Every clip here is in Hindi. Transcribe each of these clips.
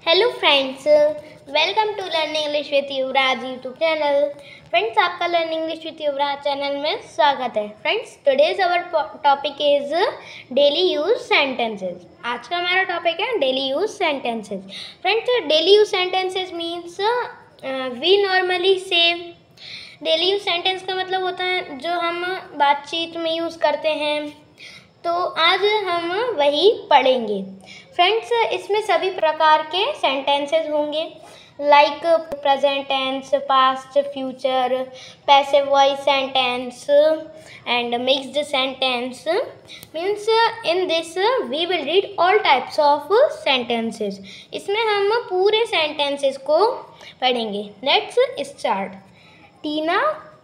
Hello friends, welcome to learning English with Yuvraj YouTube channel. Friends, आपका learning English with Yuvraj channel में स्वागत है। Friends, today's our topic is daily use sentences. आज का हमारा टॉपिक है daily use sentences. Friends, daily use sentences means we normally से। डेली यूज सेंटेंस का मतलब होता है जो हम बातचीत में यूज़ करते हैं, तो आज हम वही पढ़ेंगे। फ्रेंड्स, इसमें सभी प्रकार के सेंटेंसेस होंगे, like present tense, past, future, passive voice sentence and mixed sentence. Means in this we will read all types of sentences. इसमें हम पूरे सेंटेंसेस को पढ़ेंगे। Let's start. टीना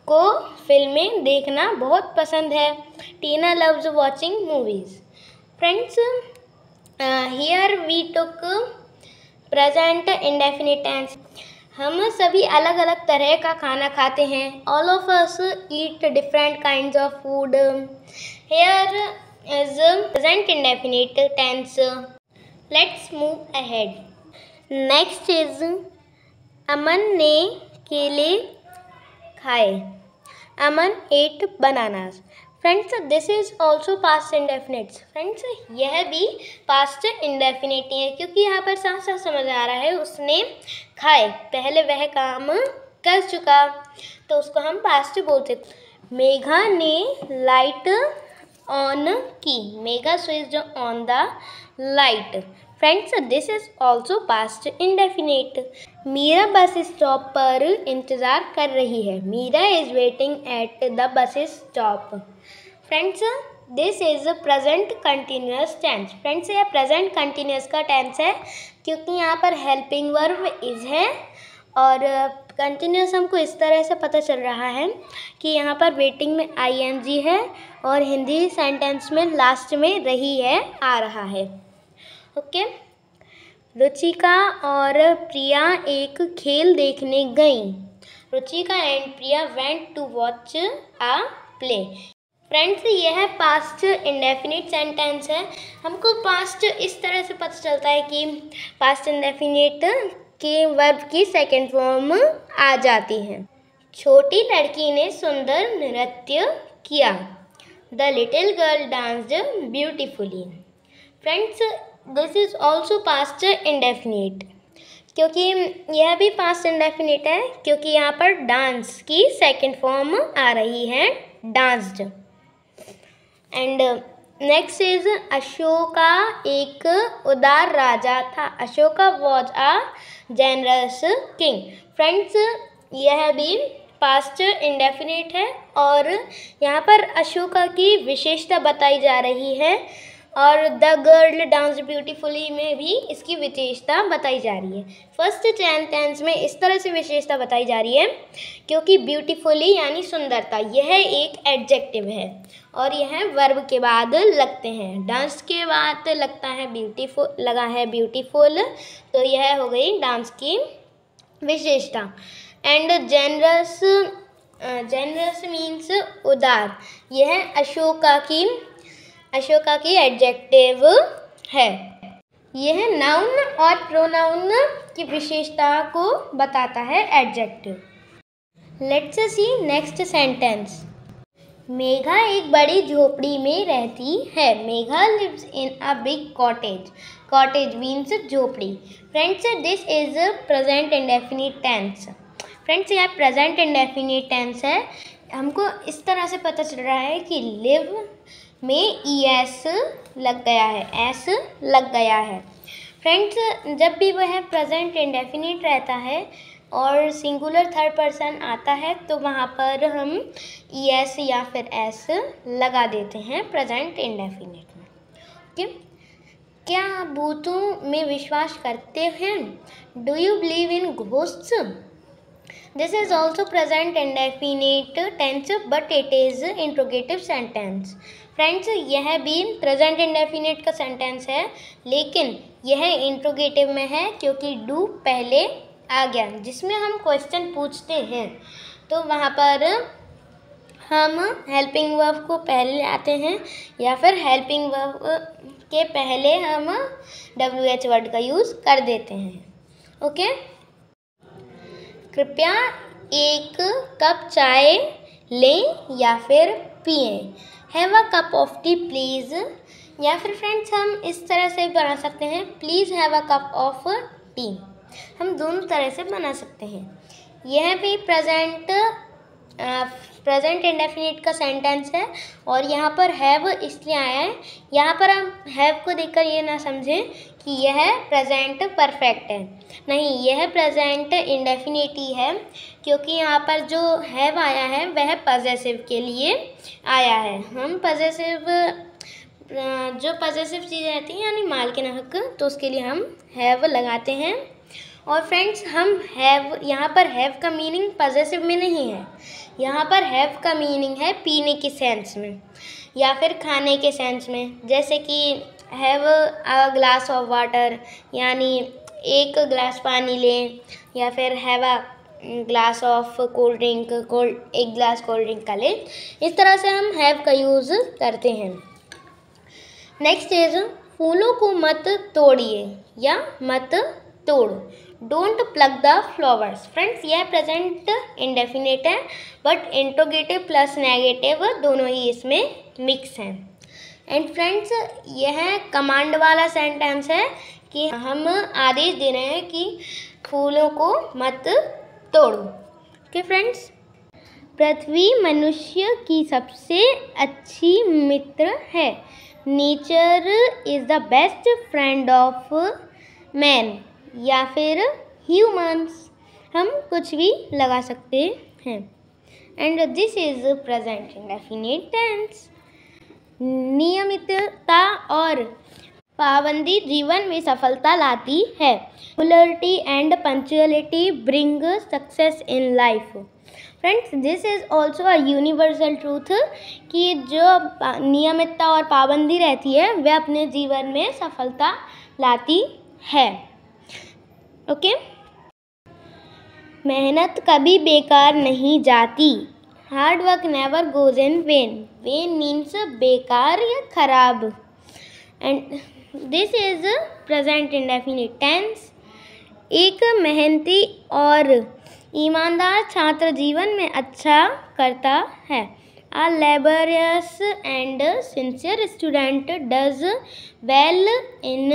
को फिल्में देखना बहुत पसंद है। Tina loves watching movies. Friends, here we took present indefinite tense. हम सभी अलग अलग तरह का खाना खाते हैं। All of us eat different kinds of food. Here is present indefinite tense. Let's move ahead. Next is Aman ने केले खाए। Aman ate bananas. Friends, this is also past indefinite. Friends, यह भी पास्ट इंडेफिनिट ही है, क्योंकि यहाँ पर साफ साफ समझ आ रहा है उसने खाए, पहले वह काम कर चुका, तो उसको हम पास्ट बोलते। मेघा ने लाइट ऑन की। Megha switched on the light. Friends, this is also past indefinite. Meera bus stop पर इंतज़ार कर रही है। Meera is waiting at the bus stop. Friends, this is present continuous tense. Friends, यह प्रेजेंट कंटिन्यूअस का टेंस है, क्योंकि यहाँ पर हेल्पिंग वर्ब इज है, और कंटिन्यूअस हमको इस तरह से पता चल रहा है कि यहाँ पर वेटिंग में ing है, और हिंदी सेंटेंस में लास्ट में रही है आ रहा है। ओके। रुचिका और प्रिया एक खेल देखने गईं। Ruchika and Priya went to watch a play. Friends, यह पास्ट इंडेफिनिट सेंटेंस है। हमको पास्ट इस तरह से पता चलता है कि पास्ट इंडेफिनिट के वर्ब की सेकेंड फॉर्म आ जाती है। छोटी लड़की ने सुंदर नृत्य किया। The little girl danced beautifully. Friends, this is also past indefinite, क्योंकि यह भी पास्ट इंडेफिनिट है, क्योंकि यहाँ पर डांस की सेकेंड फॉर्म आ रही है, danced. And next is Ashoka एक उदार राजा था। Ashoka was a generous king. Friends, यह भी पास्ट इंडेफिनिट है, और यहाँ पर अशोका की विशेषता बताई जा रही है, और द गर्ल डांस ब्यूटीफुली में भी इसकी विशेषता बताई जा रही है। फर्स्ट टेंस में इस तरह से विशेषता बताई जा रही है, क्योंकि ब्यूटीफुली यानी सुंदरता, यह एक एडजेक्टिव है, और यह वर्ब के बाद लगते हैं। डांस के बाद लगता है ब्यूटीफुल, लगा है ब्यूटीफुल, तो यह हो गई डांस की विशेषता। एंड जेनरस, जेनरस मीन्स उदार, यह अशोका की एडजेक्टिव है। यह नाउन और प्रोनाउन की विशेषता को बताता है, adjective. Let's see next sentence. Megha एक बड़ी झोपड़ी में रहती है। Megha lives in a big cottage. Cottage means झोपड़ी। Friends, this is present indefinite tense. Friends, यह प्रेजेंट इंडेफिनिट टेंस है। हमको इस तरह से पता चल रहा है कि लिव में es लग गया है, s लग गया है। फ्रेंड्स, जब भी वह प्रेजेंट इंडेफिनिट रहता है और सिंगुलर थर्ड पर्सन आता है, तो वहाँ पर हम es या फिर s लगा देते हैं प्रेजेंट इंडेफिनिट में। ओके। क्या आप भूतों में विश्वास करते हैं? Do you believe in ghosts? This is also present indefinite tense, but it is interrogative sentence. Friends, यह भी प्रेजेंट इंडेफिनिट का सेंटेंस है, लेकिन यह इंट्रोगेटिव में है, क्योंकि डू पहले आ गया, जिसमें हम क्वेश्चन पूछते हैं, तो वहाँ पर हम हेल्पिंग वर्ब को पहले आते हैं, या फिर हेल्पिंग वर्ब के पहले हम WH वर्ड का यूज़ कर देते हैं। ओके, कृपया 1 कप चाय लें या फिर पिएं। Have a cup of T please. या फिर फ्रेंड्स हम इस तरह से भी बना सकते हैं, please have a cup of T. हम दोनों तरह से बना सकते हैं। यह भी प्रेजेंट इंडेफिनिट का सेंटेंस है और यहाँ पर हैव इसलिए आया है। यहाँ पर हम हैव को देखकर ये ना समझें कि यह प्रेजेंट परफेक्ट है, नहीं, यह प्रेजेंट इंडेफिनिट ही है, क्योंकि यहाँ पर जो हैव आया है वह पॉजेसिव के लिए आया है। हम पॉजेसिव, जो पॉजेसिव चीज़ रहती हैं यानी मालकिन हक, तो उसके लिए हम हैव लगाते हैं। और फ्रेंड्स हम हैव, यहाँ पर हैव का मीनिंग पॉजेसिव में नहीं है, यहाँ पर हैव का मीनिंग है पीने के सेंस में या फिर खाने के सेंस में। जैसे कि have a glass of water, यानी 1 गिलास पानी लें, या फिर have a glass of cold drink, 1 गिलास कोल्ड ड्रिंक का लें। इस तरह से हम हैव का यूज़ करते हैं। नेक्स्ट इज फूलों को मत तोड़िए या मत तोड़ो। Don't plug the flowers. Friends यह प्रेजेंट इंडेफिनिट है, बट इंट्रोगेटिव प्लस नेगेटिव दोनों ही इसमें मिक्स हैं। एंड फ्रेंड्स यह कमांड वाला सेंटेंस है कि हम आदेश दे रहे हैं कि फूलों को मत तोड़ो। ओके फ्रेंड्स, पृथ्वी मनुष्य की सबसे अच्छी मित्र है। Nature is the best friend of man या फिर ह्यूमंस, हम कुछ भी लगा सकते हैं। And this is present indefinite tense. नियमितता और पाबंदी जीवन में सफलता लाती है। Regularity and punctuality bring success in life. Friends this is also a universal truth कि जो नियमितता और पाबंदी रहती है वह अपने जीवन में सफलता लाती है। ओके, मेहनत कभी बेकार नहीं जाती। Hard work never goes in vain. Vain means बेकार या खराब। And this is present indefinite tense. एक मेहनती और ईमानदार छात्र जीवन में अच्छा करता है। A laborious and sincere student does well in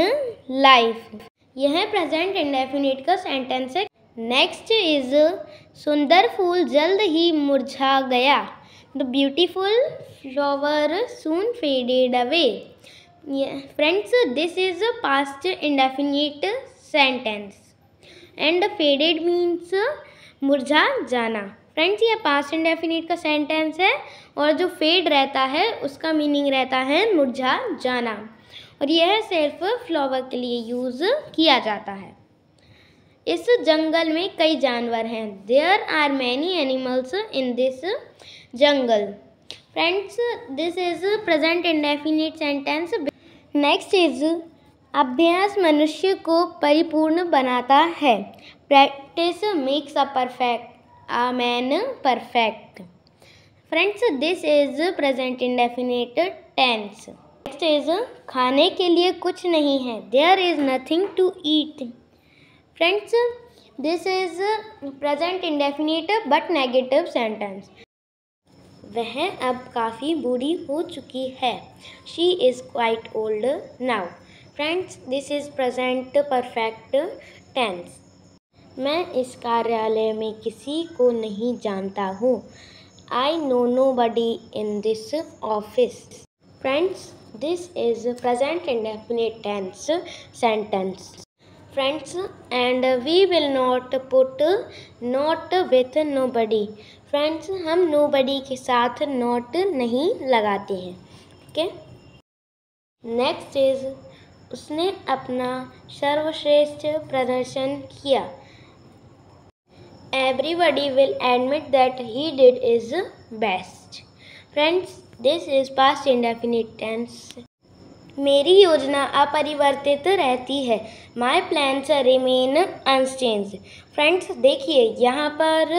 life। यह प्रेजेंट इंडेफिनिट का सेंटेंस है। नेक्स्ट इज सुंदर फूल जल्द ही मुरझा गया। The beautiful flower soon faded away. Friends this is past indefinite sentence and faded means मुरझा जाना। फ्रेंड्स ये पास्ट इंडेफिनिट का सेंटेंस है और जो फेड रहता है उसका मीनिंग रहता है मुरझा जाना, और यह सिर्फ फ्लावर के लिए यूज़ किया जाता है। इस जंगल में कई जानवर हैं। There are many animals in this jungle. Friends this is present indefinite sentence. Next is अभ्यास मनुष्य को परिपूर्ण बनाता है। Practice makes a man perfect. Friends this is present indefinite tense. Next is खाने के लिए कुछ नहीं है। There is nothing to eat. Friends this is present indefinite but negative sentence. वह अब काफ़ी बूढ़ी हो चुकी है। She is quite old now. Friends this is present perfect tense. मैं इस कार्यालय में किसी को नहीं जानता हूँ। I know nobody in this office। Friends, this is present indefinite tense sentence। Friends, and we will not put not with nobody। Friends, हम nobody के साथ not नहीं लगाते हैं। ओके, नेक्स्ट इज उसने अपना सर्वश्रेष्ठ प्रदर्शन किया। Everybody will admit that he did his best। Friends, this is past indefinite tense। मेरी योजना अपरिवर्तित रहती है। My plans remain unchanged। Friends देखिए यहाँ पर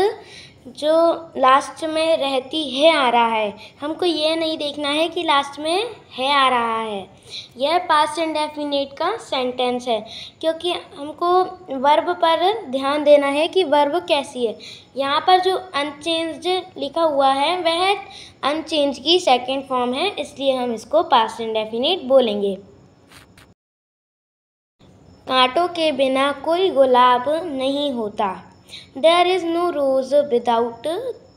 जो लास्ट में रहती है आ रहा है, हमको ये नहीं देखना है कि लास्ट में है आ रहा है। यह पास्ट इंडेफिनिट का सेंटेंस है, क्योंकि हमको वर्ब पर ध्यान देना है कि वर्ब कैसी है। यहाँ पर जो अनचेंज्ड लिखा हुआ है वह अनचेंज की सेकंड फॉर्म है, इसलिए हम इसको पास्ट इंडेफिनिट बोलेंगे। कांटों के बिना कोई गुलाब नहीं होता। There is no rose without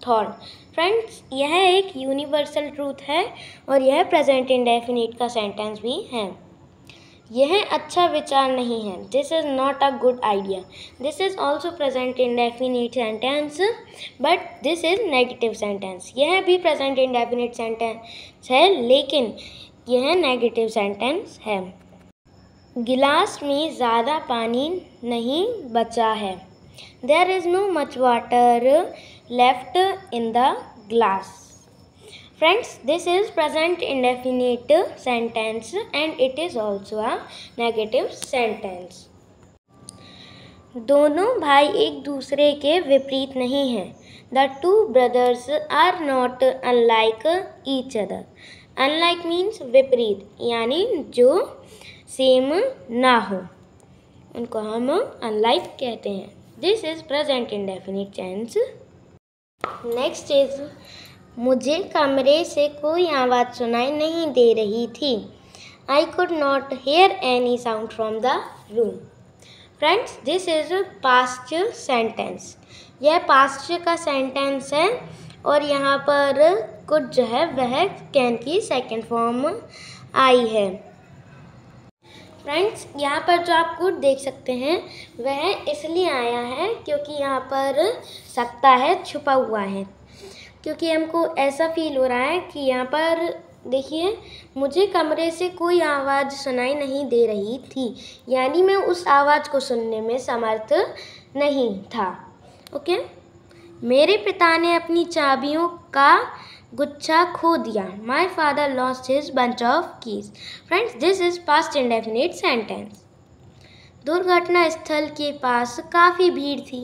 thorn। Friends, यह एक यूनिवर्सल ट्रूथ है और यह प्रेजेंट इंडेफिनिट का सेंटेंस भी है। यह अच्छा विचार नहीं है, this is not a good idea. This is also present indefinite sentence but this is negative sentence. यह भी प्रेजेंट इंडेफिनिट सेंटेंस है, लेकिन यह नेगेटिव सेंटेंस है। गिलास में ज़्यादा पानी नहीं बचा है। There is no much water left in the glass। Friends, this is present indefinite sentence and it is also a negative sentence। दोनों भाई एक दूसरे के विपरीत नहीं हैं। The two brothers are not unlike each other। Unlike means विपरीत, यानी जो सेम ना हो, उनको हम unlike कहते हैं। This is present indefinite tense। Next is मुझे कमरे से कोई आवाज़ सुनाई नहीं दे रही थी। I could not hear any sound from the room। Friends, this is a past sentence। यह past का सेंटेंस है और यहाँ पर could जो है वह कैन की सेकेंड फॉर्म आई है। फ्रेंड्स, यहाँ पर जो आप कुड देख सकते हैं वह इसलिए आया है क्योंकि यहाँ पर सकता है छुपा हुआ है, क्योंकि हमको ऐसा फील हो रहा है कि यहाँ पर देखिए, मुझे कमरे से कोई आवाज़ सुनाई नहीं दे रही थी, यानी मैं उस आवाज़ को सुनने में समर्थ नहीं था। ओके, मेरे पिता ने अपनी चाबियों का गुच्छा खो दिया। My father lost his bunch of keys. Friends, this is past indefinite sentence. दुर्घटना स्थल के पास काफ़ी भीड़ थी।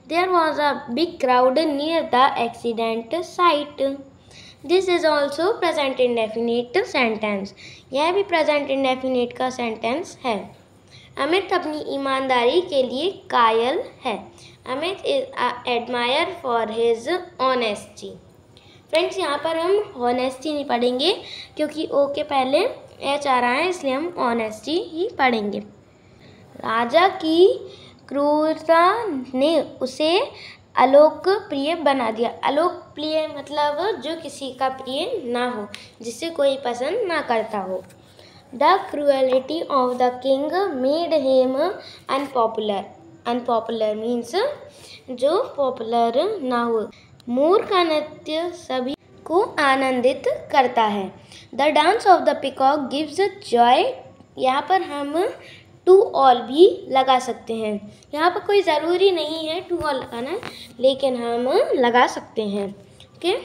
There was a big crowd near the accident site. This is also present indefinite sentence. यह भी प्रेजेंट इंडेफिनिट का सेंटेंस है। अमित अपनी ईमानदारी के लिए कायल है। Amit is admire for his honesty. Friends, यहाँ पर हम ऑनेस्टी नहीं पढ़ेंगे क्योंकि ओ के पहले एच आ रहा है, इसलिए हम ऑनेस्टी ही पढ़ेंगे। राजा की क्रूरता ने उसे अलोकप्रिय बना दिया। अलोकप्रिय मतलब जो किसी का प्रिय ना हो, जिसे कोई पसंद ना करता हो। The cruelty of the king made him unpopular. Unpopular means जो पॉपुलर ना हो। मोर का नृत्य सभी को आनंदित करता है। The dance of the peacock gives Joy. यहाँ पर हम टू ऑल भी लगा सकते हैं। यहाँ पर कोई ज़रूरी नहीं है टू ऑल लगाना, लेकिन हम लगा सकते हैं। Okay,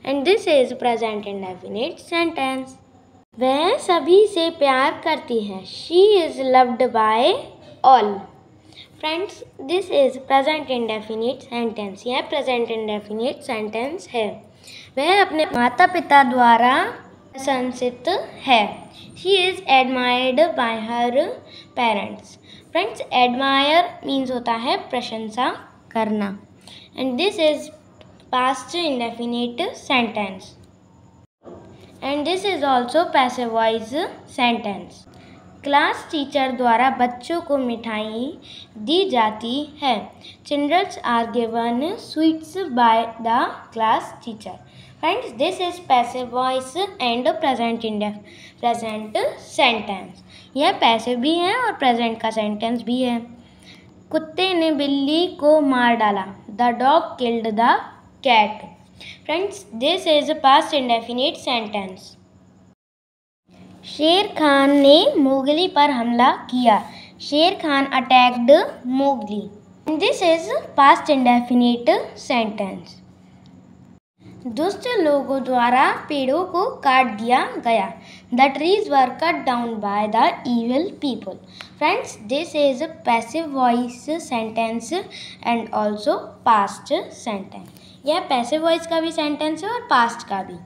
and this is present indefinite sentence. वह सभी से प्यार करती है। She is loved by all. Friends, this is present indefinite sentence. यह प्रेजेंट इंडेफिनिट सेंटेंस है। वह अपने माता पिता द्वारा प्रशंसित है। She is admired bye her parents. Friends, admire means होता है प्रशंसा करना, and this is past indefinite sentence, and this is also passive voice sentence. Class teacher द्वारा बच्चों को मिठाई दी जाती है। Childrens are given sweets by the class teacher. Friends, this is passive voice and present sentence. यह पैसिव भी है और प्रेजेंट का सेंटेंस भी है। कुत्ते ने बिल्ली को मार डाला। The dog killed the cat. Friends, this is past indefinite sentence. Shere Khan ने मोगली पर हमला किया। Shere Khan attacked Mowgli. This is past indefinite sentence. दुष्ट लोगों द्वारा पेड़ों को काट दिया गया. The trees were cut down by the evil people. Friends, this is a passive voice sentence and also past sentence. यह पैसिव वॉइस का भी सेंटेंस है और पास्ट का भी.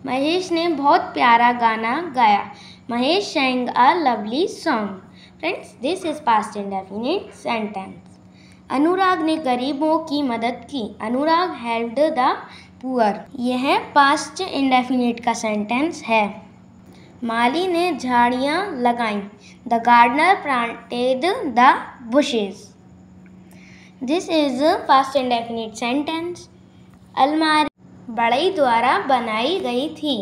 महेश ने बहुत प्यारा गाना गाया. Mahesh sang a lovely song. Friends, this is past indefinite sentence. अनुराग ने गरीबों की मदद की. अनुराग helped the poor. यह पास्ट इंडेफिनिट का सेंटेंस है. माली ने झाड़ियाँ लगाईं. The gardener planted the bushes. This is a past indefinite sentence. अलमारी बढ़ई द्वारा बनाई गई थी.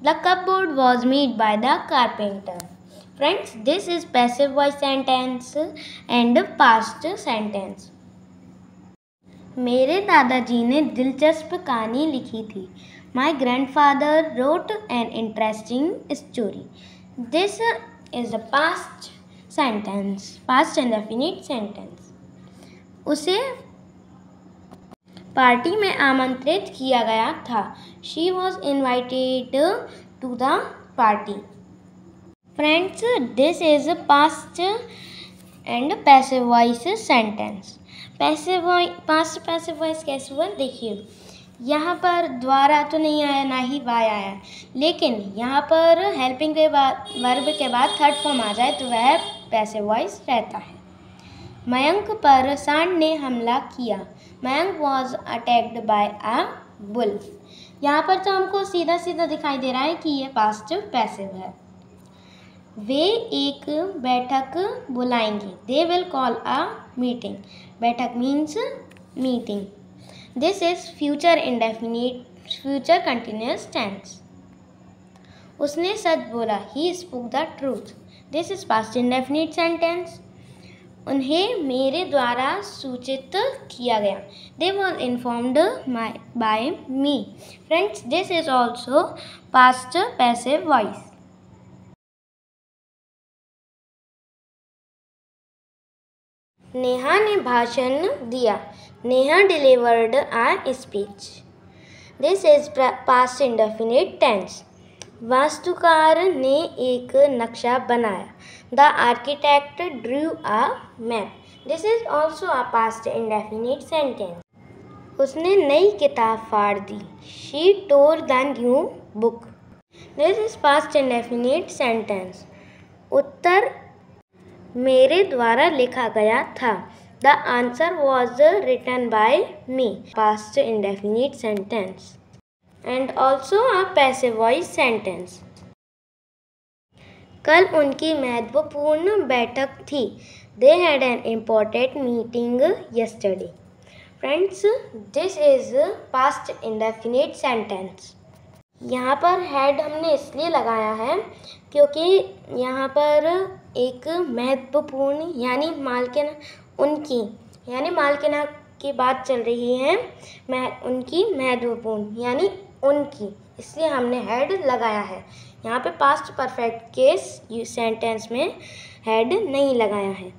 The cupboard was made by the carpenter. Friends, this is passive voice sentence and past sentence. मेरे दादाजी ने दिलचस्प कहानी लिखी थी. My grandfather wrote an interesting story. This is a past sentence, past indefinite sentence. उसे पार्टी में आमंत्रित किया गया था. She was invited to the party. Friends, this is a past and passive voice sentence. Past passive voice कैसे हुआ देखिए. यहाँ पर द्वारा तो नहीं आया, ना ही वाय आया, लेकिन यहाँ पर हेल्पिंग के बाद वर्ब के बाद थर्ड फॉर्म आ जाए तो वह पैसिव वॉइस रहता है. मयंक पर सांड ने हमला किया. Mayank was attacked by a bull. यहाँ पर तो हमको सीधा सीधा दिखाई दे रहा है कि ये पास्ट पैसिव है. वे एक बैठक बुलाएंगे. They will call a meeting. बैठक means meeting. This is future indefinite, future continuous tense. उसने सच बोला. He spoke the truth. This is past indefinite sentence. उन्हें मेरे द्वारा सूचित किया गया. They was informed by me. Friends, this is also past passive voice. Neha ने भाषण दिया. Neha delivered a speech. This is past indefinite tense. वास्तुकार ने एक नक्शा बनाया. The architect drew a map. This is also a past indefinite sentence. उसने नई किताब फाड़ दी. She tore the new book. This is past indefinite sentence. उत्तर मेरे द्वारा लिखा गया था. The answer was written by me. Past indefinite sentence and also a passive voice sentence. कल उनकी महत्वपूर्ण बैठक थी. They had an important meeting yesterday. Friends, this is past indefinite sentence. यहाँ पर had हमने इसलिए लगाया है क्योंकि यहाँ पर एक महत्वपूर्ण यानी मालकिन उनकी यानी मालकिना की बात चल रही है. उनकी महत्वपूर्ण यानी उनकी, इसलिए हमने हैड लगाया है. यहाँ पे पास्ट परफेक्ट केस सेंटेंस में हैड नहीं लगाया है.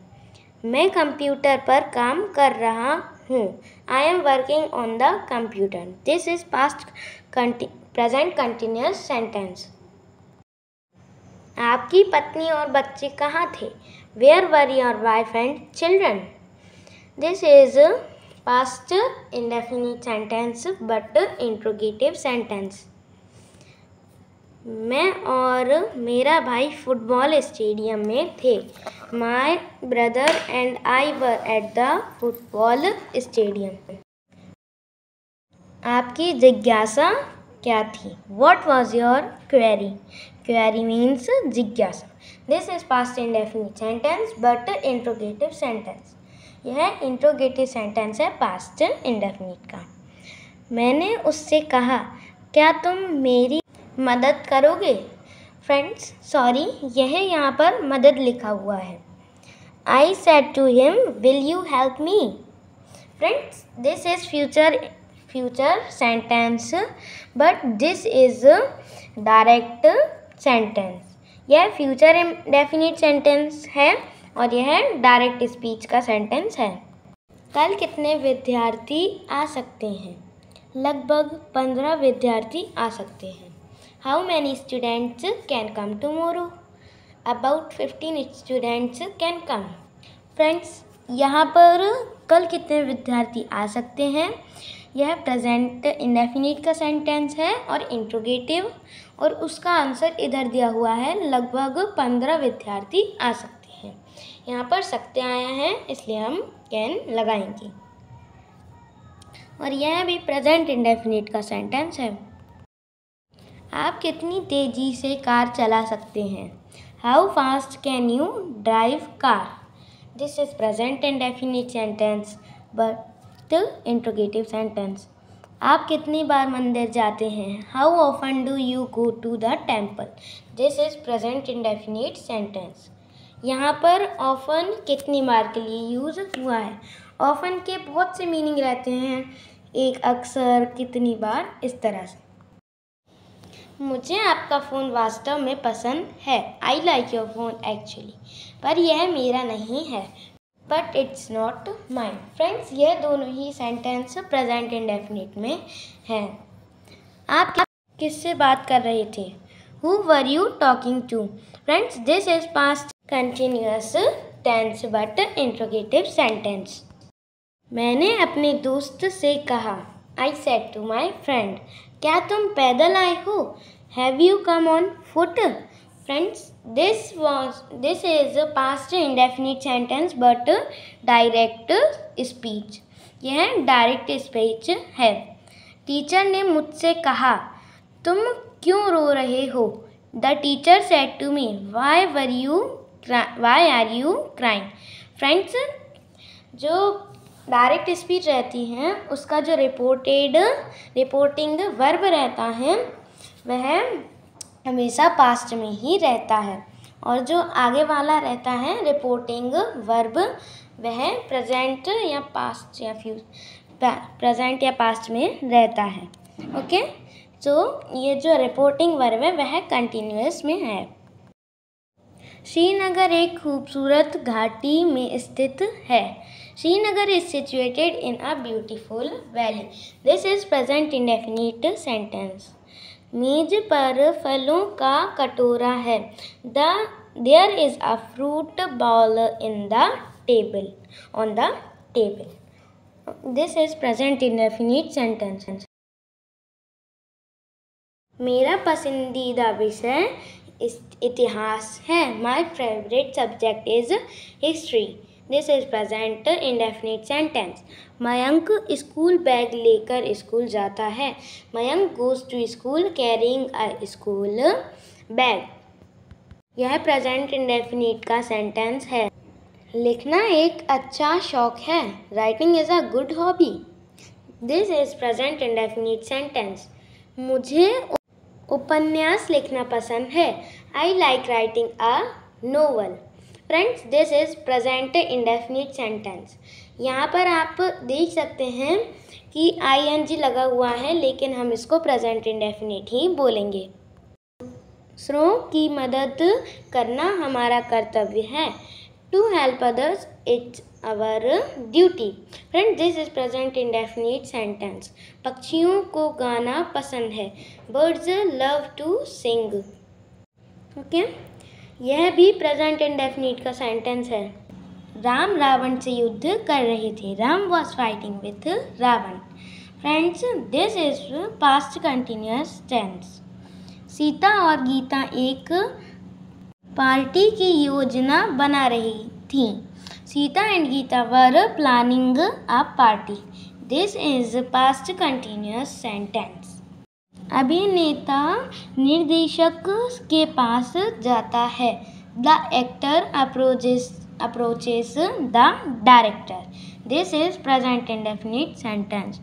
मैं कंप्यूटर पर काम कर रहा हूँ. I am working on the computer. This is past present continuous sentence. आपकी पत्नी और बच्चे कहाँ थे? Where were your wife and children? This is past indefinite sentence but interrogative sentence. मैं और मेरा भाई फुटबॉल स्टेडियम में थे. My brother and I were at the football stadium. आपकी जिज्ञासा क्या थी? What was your query? Query means जिज्ञासा. This is past indefinite sentence but interrogative sentence. यह इंट्रोगेटिव सेंटेंस है पास्ट इंडेफिनिट का. मैंने उससे कहा, क्या तुम मेरी मदद करोगे? फ्रेंड्स, सॉरी, यह यहाँ पर मदद लिखा हुआ है. I said to him, will you help me? Friends, this is future sentence but this is direct sentence. यह फ्यूचर इंडेफिनिट सेंटेंस है और यह डायरेक्ट स्पीच का सेंटेंस है. कल कितने विद्यार्थी आ सकते हैं? लगभग 15 विद्यार्थी आ सकते हैं। How many students can come tomorrow? About 15 students can come. Friends, यहाँ पर कल कितने विद्यार्थी आ सकते हैं, यह प्रेजेंट इंडेफिनिट का सेंटेंस है और इंट्रोगेटिव, और उसका आंसर इधर दिया हुआ है, लगभग 15 विद्यार्थी आ सकते हैं। यहाँ पर सकते आया है इसलिए हम कैन लगाएंगे, और यह भी प्रेजेंट इंडेफिनिट का सेंटेंस है। आप कितनी तेज़ी से कार चला सकते हैं? How fast can you drive car? This is present indefinite sentence but interrogative sentence. आप कितनी बार मंदिर जाते हैं? How often do you go to the temple? This is present indefinite sentence. यहाँ पर ऑफन कितनी बार के लिए यूज़ हुआ है। ऑफन के बहुत से मीनिंग रहते हैं, एक, अक्सर, कितनी बार, इस तरह से। मुझे आपका फ़ोन वास्तव में पसंद है। I like your phone actually. पर यह मेरा नहीं है। But it's not mine. Friends, यह दोनों ही सेंटेंस प्रेजेंट इंडेफिनिट में हैं। आप किससे बात कर रहे थे? Who were you talking to? Friends, this is past continuous tense but interrogative sentence. मैंने अपने दोस्त से कहा, I said to my friend, क्या तुम पैदल आए हो? Have you come on foot? Friends, this is past indefinite sentence but direct speech. यह डायरेक्ट स्पीच है। टीचर ने मुझसे कहा, तुम क्यों रो रहे हो? The teacher said to me, why are you crying? Friends, जो डायरेक्ट स्पीच रहती हैं उसका जो रिपोर्टिंग वर्ब रहता है वह हमेशा पास्ट में ही रहता है, और जो आगे वाला रहता है रिपोर्टिंग वर्ब वह प्रेजेंट या पास्ट या पास्ट में रहता है। ओके, तो ये जो रिपोर्टिंग वर्ब है वह कंटिन्यूअस में है। श्रीनगर एक खूबसूरत घाटी में स्थित है। Srinagar is situated in a beautiful valley. This is present indefinite sentence. मेज पर फलों का कटोरा है। There is a fruit bowl on the table. This is present indefinite sentence. मेरा पसंदीदा विषय इतिहास है। My favorite subject is history. This is present indefinite sentence. Mayank school bag लेकर स्कूल जाता है। Mayank goes to school carrying a school bag. यह प्रेजेंट इंडेफिनिट का सेंटेंस है। लिखना एक अच्छा शौक है। Writing is a good hobby. This is present indefinite sentence. मुझे उपन्यास लिखना पसंद है। I like writing a novel. Friends, this is present indefinite sentence. यहाँ पर आप देख सकते हैं कि ing लगा हुआ है, लेकिन हम इसको प्रेजेंट इंडेफिनिट ही बोलेंगे। दूसरों की मदद करना हमारा कर्तव्य है। To help others it's our duty. Friends, this is present indefinite sentence. पक्षियों को गाना पसंद है। Birds love to sing. Okay, यह भी प्रेजेंट इंडेफिनिट का सेंटेंस है। राम रावण से युद्ध कर रहे थे। Ram was fighting with Ravan. Friends, this is past continuous tense. Sita और गीता एक पार्टी की योजना बना रही थी। Sita and Gita were planning a party. This is past continuous sentence. अभिनेता निर्देशक के पास जाता है। The actor approaches the director. This is present indefinite sentence.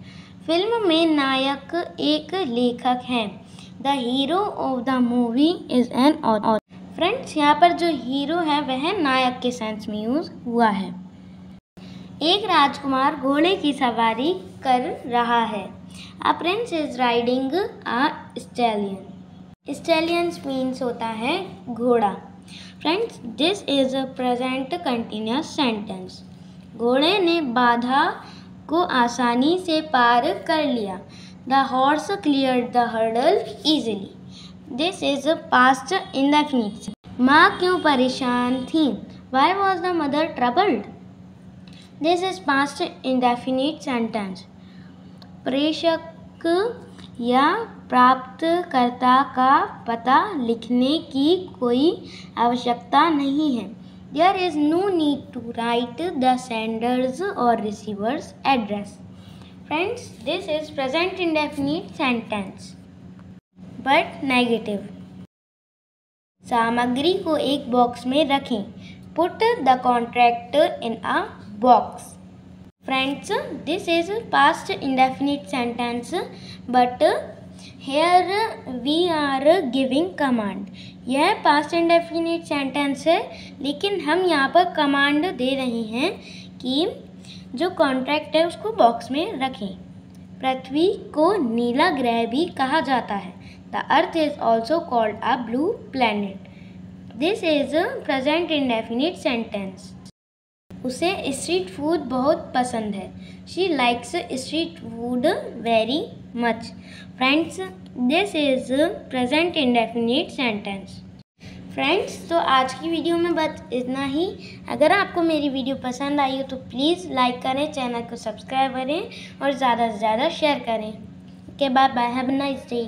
Film में नायक एक लेखक है। The hero of the movie is an author. Friends, यहाँ पर जो हीरो है वह नायक के सेंस में यूज हुआ है। एक राजकुमार घोड़े की सवारी कर रहा है। A prince is riding a stallion. Stallions means होता है घोड़ा। Friends, this is a present continuous sentence. घोड़े ने बाधा को आसानी से पार कर लिया। The horse cleared the hurdle easily. This is past indefinite. माँ क्यों परेशान थी? Why was the mother troubled? This is past indefinite sentence. प्रेषक या प्राप्तकर्ता का पता लिखने की कोई आवश्यकता नहीं है. There is no need to write the sender's or receiver's address. Friends, this is present indefinite sentence, but negative. सामग्री को एक बॉक्स में रखें. Put the contract in a box. Friends, this is past indefinite sentence, but here we are giving command. यह past indefinite sentence है, लेकिन हम यहाँ पर कमांड दे रहे हैं कि जो कॉन्ट्रैक्ट है उसको बॉक्स में रखें. पृथ्वी को नीला ग्रह भी कहा जाता है. The earth is also called a blue planet. This is present indefinite sentence. उसे स्ट्रीट फूड बहुत पसंद है. She likes street food very much. Friends, this is present indefinite sentence. Friends, तो आज की वीडियो में बस इतना ही. अगर आपको मेरी वीडियो पसंद आई हो तो प्लीज़ लाइक करें, चैनल को सब्सक्राइब करें और ज़्यादा से ज़्यादा शेयर करें. Okay, bye bye, have a nice day.